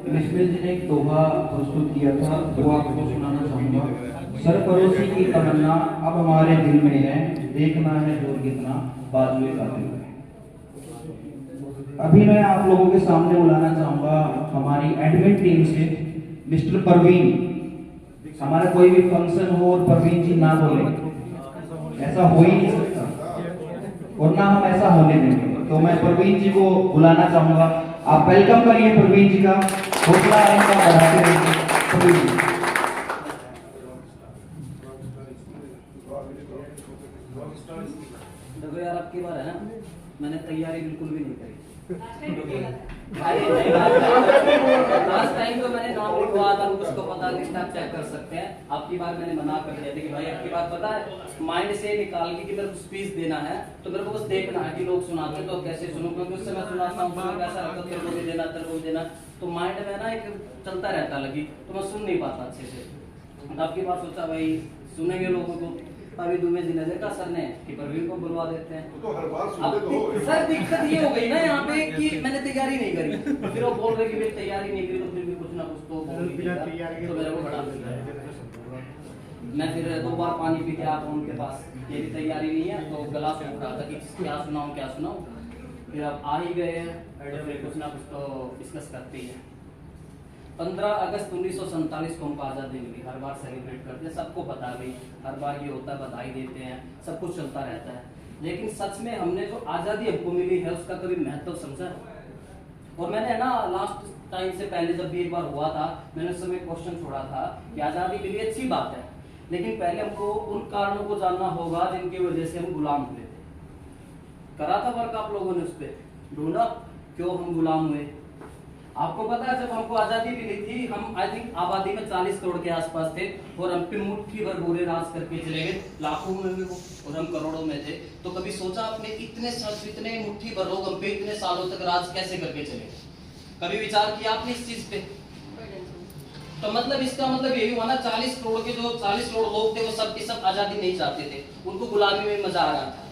मिसमिल जी ने एक दोहा प्रस्तुत किया था, वो आपको सुनाना चाहूंगा। सरफरोशी की तमन्ना अब हमारे दिल में है, देखना है जोर कितना बाजुए कातिल है। अभी मैं आप लोगों के सामने बुलाना चाहूंगा हमारी एडमिन टीम से मिस्टर परवीन। हमारा कोई भी फंक्शन हो और परवीन जी ना बोले, ऐसा हो ही नहीं सकता और ना हम ऐसा होने देंगे। तो मैं परवीन जी को बुलाना चाहूंगा, आप वेलकम करिए परवीन जी का, हौसला इनका बढ़ाते रहिए परवीन जी। देखो यार, अब की बार है ना, मैंने तैयारी बिल्कुल भी नहीं करी। लास्ट टाइम तो मैंने नाम लिखवा था, उसको पता लिस्ट आप चेक कर सकते हैं। आपकी बार मैंने मना कर दिया था कि भाई आपकी बार पता है माइंड से निकाल के कि मेरे को स्पीच देना है तो मेरे को बस देखना है कि लोग सुनाते हैं तो कैसे सुनूं, क्योंकि उससे मैं सुनाता हूँ कैसा लगता है, तेरे को भी देना तेरे को भी देना, तो माइंड में ना एक चलता रहता लगी, तो मैं सुन नहीं पाता अच्छे से। आपकी बार सोचा भाई सुनेंगे लोगों को, अभी दुबे जी ने देखा सर ने कि परवीन को बुलवा देते हैं। तो हर बार सुनते तो हो। सर दिक्कत ये हो गई ना यहाँ पे कि मैंने तैयारी नहीं करी, फिर वो बोल रहे कि भाई तैयारी नहीं करी तो फिर भी कुछ ना कुछ तो बोल ही देगा, तो मेरे को बड़ा मैं फिर 2 बार पानी पी के आता हूँ उनके पास, ये भी तैयारी नहीं है तो गला सूख रहा था कि क्या सुनाऊं क्या सुनाऊं। फिर अब आ ही गए हैं, फिर कुछ ना कुछ तो डिस्कस करते ही है। 15 अगस्त 1947 को हमको आज़ादी मिली, हर बार सेलिब्रेट करते हैं, सबको पता है भाई, हर बार ये होता है, बधाई देते हैं, सब कुछ चलता रहता है। लेकिन सच में हमने जो आज़ादी हमको मिली है उसका कभी महत्व समझा? और मैंने ना लास्ट टाइम से पहले जब भी एक बार हुआ था, मैंने उस समय क्वेश्चन छोड़ा था कि आज़ादी मिली अच्छी बात है, लेकिन पहले हमको उन कारणों को जानना होगा जिनकी वजह से हम गुलाम हुए थे। करा था वर्क आप लोगों ने उस पर, ढूंढा क्यों हम गुलाम हुए। आपको पता है जब हमको आजादी मिली थी, हम आई थिंक आबादी में 40 करोड़ के आसपास थे और हम पे मुट्ठी भर गोरे राज करके चले गए, लाखों में भी वो और हम करोड़ों में थे। तो कभी सोचा आपने इतने साल, इतने मुट्ठी भर लोग हम पे इतने सालों तक राज कैसे करके चले? कभी विचार किया आपने इस चीज पे? तो मतलब इसका मतलब यही हुआ ना, 40 करोड़ के जो 40 करोड़ लोग थे वो सब के सब आजादी नहीं चाहते थे, उनको गुलामी में मजा आ रहा था।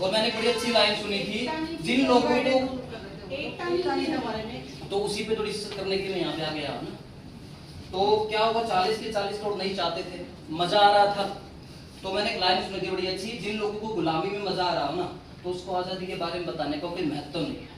और मैंने बड़ी अच्छी लाइन सुनी थी, जिन लोगों को तो उसी पे तो डिस्कस करने के लिए यहाँ पे आ गया ना। तो क्या हुआ, 40 के 40 करोड़ नहीं चाहते थे, मजा आ रहा था। तो मैंने एक लाइन सुनी थी बड़ी अच्छी, जिन लोगों को गुलामी में मजा आ रहा हो ना, तो उसको आजादी के बारे में बताने का कोई महत्व नहीं है।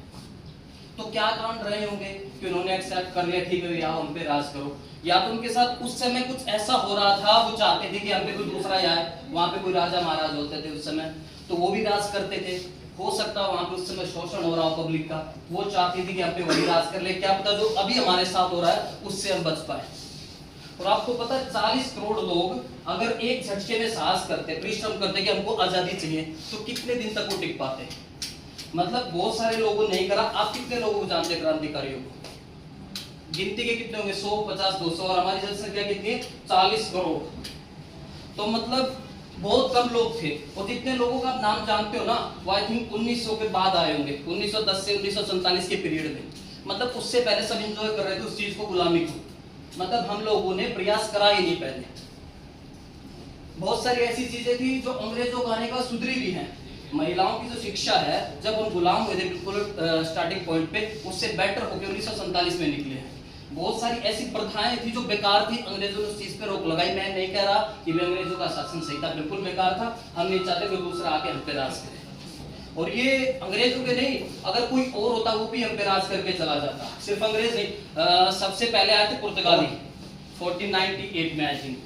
तो क्या कारण रहे होंगे कि उन्होंने एक्सेप्ट कर लिया, ठीक है यार हम पे राज करो, या तो उनके साथ उस समय कुछ ऐसा हो रहा था, वो चाहते थे कि हम पे कोई दूसरा आए, वहां पे कोई राजा महाराज होते थे उस समय, तो वो भी राज करते थे। हो सकता है वहां पे उस समय शोषण हो रहा हो पब्लिक का, वो चाहती थी कि हम पे वही राज कर ले, क्या पता जो अभी हमारे साथ हो रहा है उससे हम बच पाए। और आपको पता है 40 करोड़ लोग अगर एक झटके में साहस करते, परिश्रम करते कि हमको आजादी चाहिए, तो कितने दिन तक वो टिक पाते? मतलब बहुत सारे लोगों ने नहीं करा। आप कितने लोगों को जानते क्रांतिकारियों को? गिनती के कितने होंगे? 100, 50, 200, और हमारी जनसंख्या कितनी है? 40 करोड़। तो मतलब बहुत कम लोग थे। और जितने लोगों का आप नाम जानते हो ना, वो आई थिंक 1900 के बाद आए होंगे, 1910 से 1947 के पीरियड में। मतलब उससे पहले सब एंजॉय कर रहे थे उस चीज को, गुलामी को। मतलब हम लोगों ने प्रयास करा ही नहीं पहले। बहुत सारी ऐसी चीजें थी जो अंग्रेजों को आने का सुधरी भी हैं। महिलाओं की जो शिक्षा है, जब हम गुलाम हुए थे बिल्कुल स्टार्टिंग पॉइंट पे, उससे बेटर होकर 1947 में निकले हैं। बहुत सारी ऐसी प्रथाएं थी जो बेकार थी, अंग्रेजों ने उस चीज पे रोक लगाई। मैं नहीं कह रहा कि अंग्रेजों का शासन सही था, बिल्कुल बेकार था। हम नहीं चाहते कोई दूसरा आके हम पे राज करे। और ये अंग्रेजों के नहीं, अगर कोई और होता वो भी हम पे राज करके चला जाता। सिर्फ अंग्रेज नहीं, सबसे पहले आए थे पुर्तगाली 1498 में आई थिंक,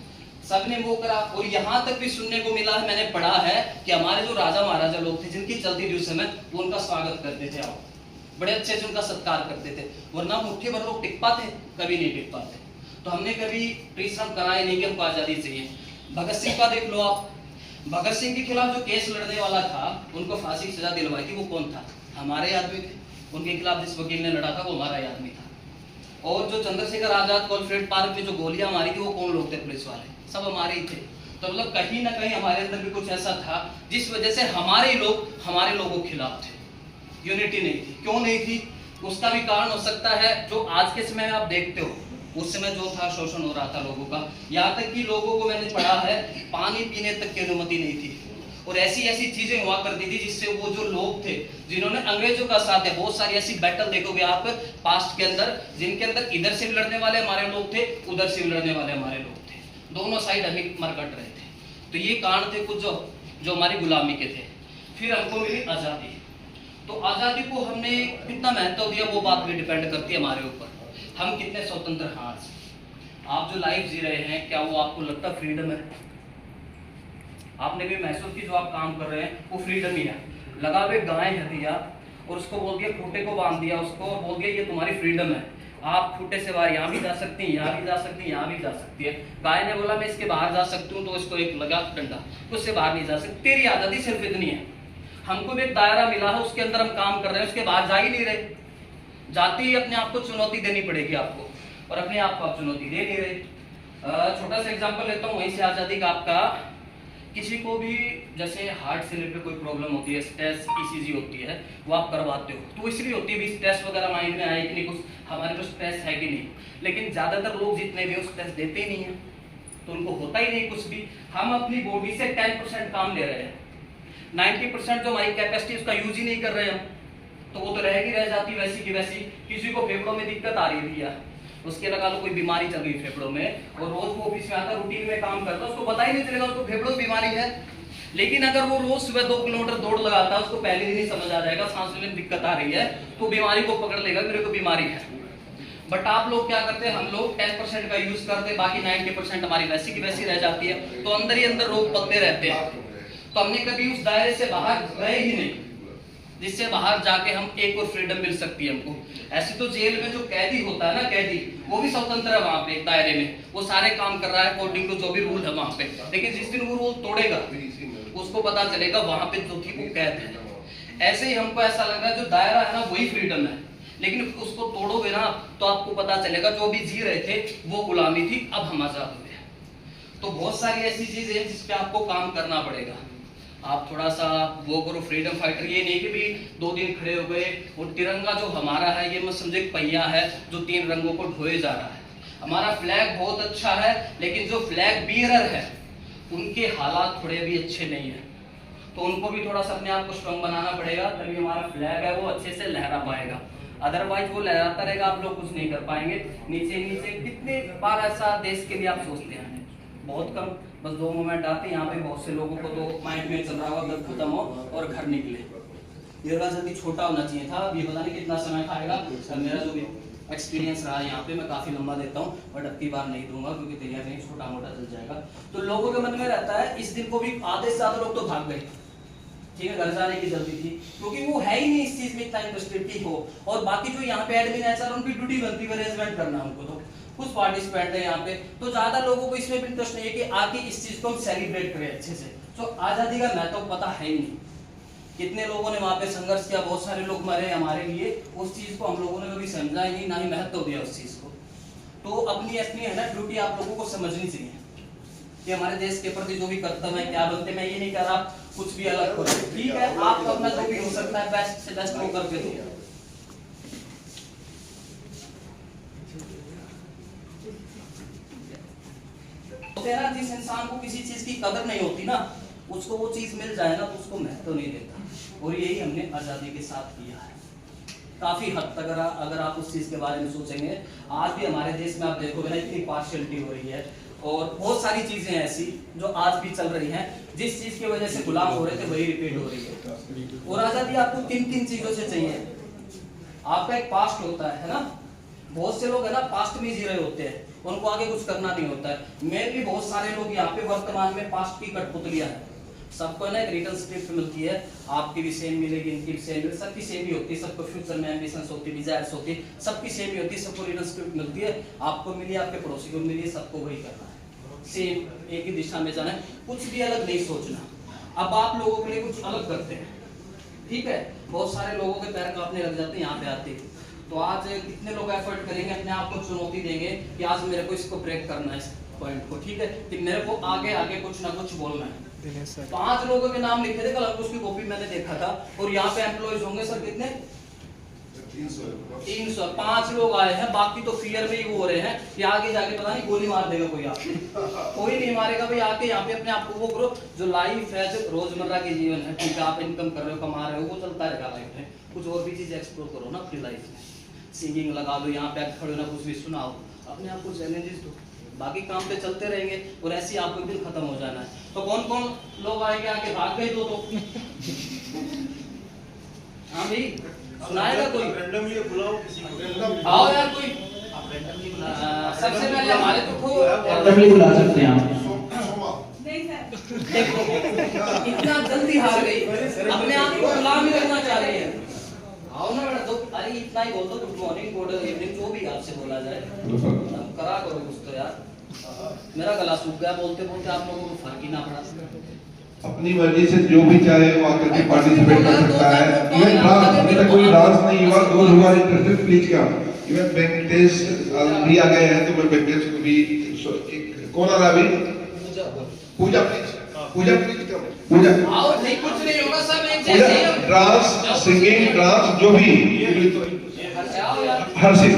सबने वो करा। और यहाँ तक भी सुनने को मिला है, मैंने पढ़ा है कि हमारे जो राजा महाराजा लोग थे जिनकी चलती थी उस समय, वो उनका स्वागत करते थे, आओ बड़े अच्छे से उनका सत्कार करते थे। वरना मुट्ठी भर लोग टिक पाते? कभी नहीं टिक पाते। तो हमने कभी परिश्रम करा ही नहीं कि हमको आजादी चाहिए। भगत सिंह का देख लो आप, भगत सिंह के खिलाफ जो केस लड़ने वाला था, उनको फांसी की सजा दिलवाई थी, वो कौन था? हमारे आदमी थे। उनके खिलाफ जिस वकील ने लड़ा था वो हमारा आदमी था। और जो चंद्रशेखर आजाद कॉलफील्ड पार्क में जो गोलियां मारी थी, वो कौन लोग थे? पुलिस वाले, सब हमारे ही थे। तो मतलब कहीं ना कहीं हमारे अंदर भी कुछ ऐसा था जिस वजह से हमारे लोग हमारे लोगों के खिलाफ थे, यूनिटी नहीं थी। क्यों नहीं थी? उसका भी कारण हो सकता है जो आज के समय में आप देखते हो, उस समय जो था शोषण हो रहा था लोगों का। यहाँ तक कि लोगों को मैंने पढ़ा है पानी पीने तक की अनुमति नहीं थी। और ऐसी ऐसी चीजें हुआ करती थी जिससे वो जो लोग थे जिन्होंने अंग्रेजों का साथ दिया, बहुत सारी ऐसी बैटल देखोगे आप पास्ट के अंदर, जिनके अंदर इधर से भी लड़ने वाले हमारे लोग थे, उधर से भी लड़ने वाले हमारे लोग थे, दोनों साइड हमें मरकट रहे थे। तो ये कांड थे कुछ जो हमारी गुलामी के थे। फिर हमको मिली आज़ादी। तो आज़ादी को हमने कितना महत्व दिया वो बात भी डिपेंड करती है हमारे ऊपर, हम कितने स्वतंत्र हैं। आज आप जो लाइफ जी रहे हैं, क्या वो आपको लगता फ्रीडम है? आपने भी महसूस की जो आप काम कर रहे हैं वो फ्रीडम ही है? लगा हुए गाय है दिया और उसको बोल दिया, खूंटे को बांध दिया उसको और बोल दिया ये तुम्हारी फ्रीडम है, आप खूंटे से बाहर यहाँ भी जा सकती हैं, यहाँ भी जा सकती हैं, यहाँ भी जा सकती है। गाय ने बोला मैं इसके बाहर जा सकती हूँ, तो इसको एक लगा डंडा, उससे बाहर नहीं जा सकती। तेरी आज़ादी सिर्फ इतनी है, हमको भी एक दायरा मिला है, उसके अंदर हम काम कर रहे हैं, उसके बाहर जा ही नहीं रहे। जाते ही अपने आप को चुनौती देनी पड़ेगी आपको, और अपने आप को आप चुनौती दे नहीं रहे। छोटा सा एग्जांपल लेता हूँ वहीं से आज़ादी का आपका। किसी को भी जैसे हार्ट से रिलेटेड कोई प्रॉब्लम होती है, स्ट्रेस ईसीजी होती है, वो आप करवाते हो, तो इसलिए होती है भी स्ट्रेस वगैरह माइंड में आए कि नहीं, कुछ हमारे को स्ट्रेस है कि नहीं। लेकिन ज़्यादातर लोग जितने भी स्ट्रेस देते ही नहीं है, तो उनको होता ही नहीं कुछ भी। हम अपनी बॉडी से 10% काम ले रहे हैं, 90% जो हमारी कैपेसिटी उसका यूज ही नहीं कर रहे हम, तो वो तो रहेगी रह जाती वैसी की वैसी। किसी को फेफड़ों में दिक्कत आ रही है भैया, उसके लगा लो कोई बीमारी चल रही है फेफड़ों में, और रोज वो ऑफिस में आता रूटीन में काम करता है, उसको पता ही नहीं चलेगा उसको फेफड़ों की बीमारी है। लेकिन अगर वो रोज सुबह 2 किलोमीटर दौड़ लगाता है, उसको पहले दिन ही समझ आ जाएगा सांस लेने में दिक्कत आ रही है, तो बीमारी को पकड़ लेगा मेरे को बीमारी है। बट आप लोग क्या करते हैं, हम लोग 10% का यूज करते हैं, बाकी 90% हमारी वैसी की वैसी रह जाती है, तो अंदर ही अंदर रोग पलते रहते हैं। तो हमने कभी उस दायरे से बाहर गए ही नहीं जिससे बाहर जाके हम एक और फ्रीडम मिल सकती है हमको। ऐसे तो जेल में जो कैदी होता है ना, कैदी वो भी स्वतंत्र है वहां पे, एक दायरे में वो सारे काम कर रहा है अकॉर्डिंग टू जो भी रूल है वहां पे। लेकिन जिस दिन वो रूल तोड़ेगा उसको पता चलेगा वहां पे जो थी वो कैद है। ऐसे ही हमको ऐसा लग रहा है जो दायरा है ना वही फ्रीडम है, लेकिन उसको तोड़ोगे ना तो आपको पता चलेगा जो भी जी रहे थे वो गुलामी थी, अब हम आजाद हुए। तो बहुत सारी ऐसी चीजें हैं जिसपे आपको काम करना पड़ेगा। आप थोड़ा सा वो करो, फ्रीडम फाइटर ये नहीं कि भी 2 दिन खड़े हो गए। और तिरंगा जो हमारा है ये मत समझो एक पहिया है जो 3 रंगों को ढोए जा रहा है। हमारा फ्लैग बहुत अच्छा है, लेकिन जो फ्लैग बीयरर है उनके हालात थोड़े भी अच्छे नहीं है, तो उनको भी थोड़ा सा अपने आप को स्ट्रॉन्ग बनाना पड़ेगा, तभी हमारा फ्लैग है वो अच्छे से लहरा पाएगा। अदरवाइज वो लहराता रहेगा, आप लोग कुछ नहीं कर पाएंगे। नीचे नीचे कितने बार ऐसा देश के लिए आप सोचते हैं, बहुत कम, बस 2 मोमेंट आते हैं। यहाँ पे बहुत से लोगों को तो माइंड में चल रहा होगा जब खत्म हो और घर निकले। ये जल्दी छोटा होना चाहिए था, ये पता नहीं कितना समय खाएगा। मेरा जो भी एक्सपीरियंस रहा यहाँ पे मैं काफी लंबा देता हूँ, बट अब की बार नहीं दूंगा क्योंकि तैयार नहीं, छोटा मोटा चल जाएगा। तो लोगों के मन में रहता है, इस दिन को भी आधे से ज्यादा लोग तो भाग गए, ठीक है, घर जाने की जल्दी थी, क्योंकि वो है ही नहीं इस चीज में इतना इंटरेस्टेड की हो। और बाकी जो यहाँ पे एडमिन एचआर उनकी ड्यूटी बनती है अरेंजमेंट करना, उनको तो कुछ पार्टिसिपेंट है यहाँ पे, तो ज्यादा लोगों को इसमें भी इंटरेस्ट नहीं है कि आके इस चीज को हम सेलिब्रेट करें अच्छे से। तो आजादी का महत्व पता है ही नहीं, कितने लोगों ने वहां पे संघर्ष किया, बहुत सारे लोग मरे हमारे लिए, उस चीज को हम लोगों ने कभी समझा ही नहीं, ना ही महत्व दिया उस चीज को। तो अपनी अपनी है ना ड्यूटी आप लोगों को समझनी चाहिए कि हमारे देश के प्रति जो भी कर्तव्य है क्या बनते। मैं ये नहीं कह रहा कुछ भी अलग करो, ठीक है, आप अपना जो भी हो सकता है बेस्ट से बेस्ट वो करके दो। जिस इंसान को किसी चीज की कदर नहीं होती ना, उसको वो चीज मिल जाए ना तो उसको महत्व नहीं देता, और यही हमने आजादी के साथ किया है। काफी हद तक अगर आप उस चीज के बारे में सोचेंगे, आज भी हमारे देश में आप देखोगे ना इतनी पार्शियलिटी हो रही है, और बहुत सारी चीजें ऐसी जो आज भी चल रही हैं, जिस चीज की वजह से गुलाम हो रहे थे वही रिपीट हो रही है। और आजादी आपको किन चीजों से चाहिए? आपका एक पास्ट होता है ना, बहुत से लोग है ना पास्ट में जी रहे होते हैं, उनको आगे कुछ करना नहीं होता है। मैं भी बहुत सारे लोग यहाँ पे वर्तमान में पास्ट की कठपुतलियां हैं। सबको ना एक रिटर्न स्क्रिप्ट मिलती है, आपकी भी सेम मिलेगी, इनकी भी सेम मिलेगी, सबकी सेम ही होती है, सबको फ्यूचर में एम्बिशंस होती है, डिजायर्स होती है, सबकी सेम ही होती है, सबको रिटर्न स्क्रिप्ट मिलती है। आपको मिली, आपके पड़ोसी को मिली, सबको वही करना है, सेम एक ही दिशा में जाना है, कुछ भी अलग नहीं सोचना। अब आप लोगों के लिए कुछ अलग करते हैं, ठीक है, बहुत सारे लोगों के पैर कांपने लग जाते हैं यहाँ पे आते हैं। तो आज कितने लोग एफर्ट करेंगे, अपने आप को चुनौती देंगे कि आज मेरे को इसको ब्रेक करना है, इस पॉइंट को, ठीक है, कि मेरे को आगे आगे कुछ ना कुछ बोलना है। 5 लोगों के नाम लिखे थे कल, उसकी कॉपी मैंने देखा था, और यहाँ पे एम्प्लॉइज होंगे सर कितने, 300 5 लोग आए हैं, बाकी तो फियर में ही वो हो रहे हैं कि आगे जाके पता नहीं गोली मार देगा कोई आपको। कोई नहीं मारेगा भाई, आके यहाँ पे अपने आप को वो करो जो लाइफ है, जो रोजमर्रा के जीवन है, ठीक है आप इनकम कर रहे हो, कमा रहे हो, वो चलता रहेगा लाइफ में। कुछ और भी चीज एक्सप्लोर करो ना अपनी लाइफ में, सिंगिंग लगा दो, यहाँ पे खड़े ना कुछ भी सुनाओ, अपने आप को चैलेंजेस दो, बाकी काम पे चलते रहेंगे और ऐसे ही आपको एक दिन खत्म हो जाना है। तो कौन कौन लोग आएंगे, आके भाग गए दो तो हाँ भाई सुनाएगा कोई, रैंडमली बुलाओ किसी को, आओ यार कोई, आप रैंडमली बुला, सबसे पहले हमारे तो रैंडमली बुला सकते हैं आप। देखो इतना जल्दी हार गई, अपने आप को गुलाम ही करना चाह रही है। आओ ना बेटा, तो अरे इतना ही बोल दो, गुड मॉर्निंग गुड इवनिंग जो भी आपसे बोला जाए, करा करो कुछ तो यार। मेरा गला सूख गया बोलते बोलते, आप लोगों को फर्क ही ना पड़ा। अपनी मर्जी से जो भी चाहे वो आकर के पार्टिसिपेट कर सकता है। इवन डांस, अभी तक कोई डांस नहीं हुआ, दो हुआ इंटरेस्टेड प्लीज क्या। इवन वेंकटेश भी आ गए हैं, तो मैं वेंकटेश को भी कौन आ रहा है अभी? पूजा प्लीज, पूजा प्लीज करो, पूजा आओ, नहीं कुछ नहीं होगा, सब एक जैसे ही डांस, सिंगिंग, डांस जो भी आओ यार। हर चीज